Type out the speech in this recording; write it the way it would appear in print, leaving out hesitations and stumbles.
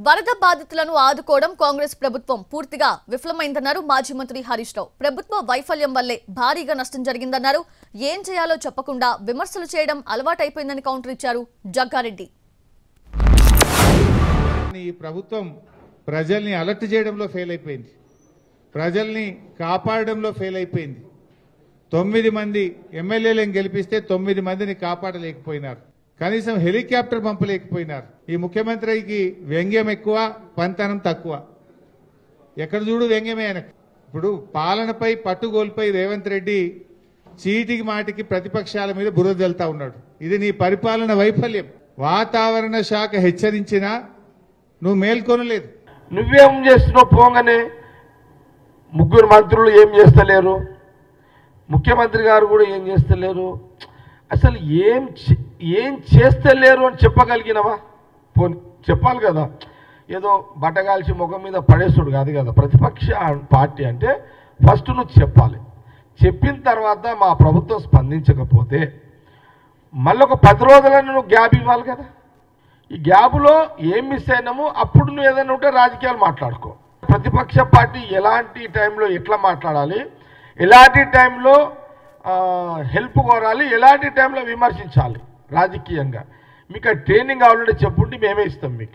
వరద బాధితులను ఆదుకోవడం కాంగ్రెస్ ప్రభుత్వం పూర్తిగా విఫలమైందన్నారు మాజీ మంత్రి హరీష్ రావు. ప్రభుత్వ వైఫల్యం వల్లే భారీగా నష్టం జరిగిందన్నారు. ఏం చేయాలో చెప్పకుండా విమర్శలు చేయడం అలవాటైపోయిందని కౌంటర్ ఇచ్చారు జగ్గారెడ్డి. ఈ ప్రభుత్వం ప్రజల్ని అలర్ట్ చేయడంలో ఫెయిల్ అయిపోయింది. ప్రజల్ని కాపాడడంలో ఫెయిల్ అయిపోయింది. 9 మంది ఎమ్మెల్యేలను గెలిపిస్తే 9 మందిని కాపాడలేకపోయినారు. కనీసం హెలికాప్టర్ పంపలేకపోయినారు. ఈ ముఖ్యమంత్రికి వ్యంగ్యం ఎక్కువ, పంతనం తక్కువ. ఎక్కడ చూడు వ్యంగ్యమే ఆయనకు. ఇప్పుడు పాలనపై పట్టుగోల్పై రేవంత్ రెడ్డి చీటికి మాటికి ప్రతిపక్షాల మీద బురద జల్లుతా ఉన్నాడు. ఇది నీ పరిపాలన వైఫల్యం. వాతావరణ శాఖ హెచ్చరించినా నువ్వు మేల్కొనలేదు. నువ్వేం చేస్తున్నావు? పోగానే ముగ్గురు మంత్రులు ఏం చేస్తలేరు, ముఖ్యమంత్రి గారు కూడా ఏం చేస్తలేరు. అసలు ఏం చేస్తలేరు అని చెప్పగలిగినవా? చెప్పాలి కదా. ఏదో బట్టగాల్చి ముఖం మీద పడేస్తుడు కాదు కదా. ప్రతిపక్ష పార్టీ అంటే ఫస్ట్ నువ్వు చెప్పాలి. చెప్పిన తర్వాత మా ప్రభుత్వం స్పందించకపోతే మళ్ళీ ఒక 10 రోజులను నువ్వు గ్యాప్ ఇవ్వాలి కదా. ఈ గ్యాప్లో ఏం మిస్ అయినామో అప్పుడు నువ్వు ఏదైనా ఉంటే రాజకీయాలు మాట్లాడుకో. ప్రతిపక్ష పార్టీ ఎలాంటి టైంలో ఎట్లా మాట్లాడాలి, ఎలాంటి టైంలో హెల్ప్ కోరాలి, ఎలాంటి టైంలో విమర్శించాలి రాజకీయంగా. మీకు ట్రైనింగ్ కావాలంటే చెప్పుంటే మేమే ఇస్తాం మీకు.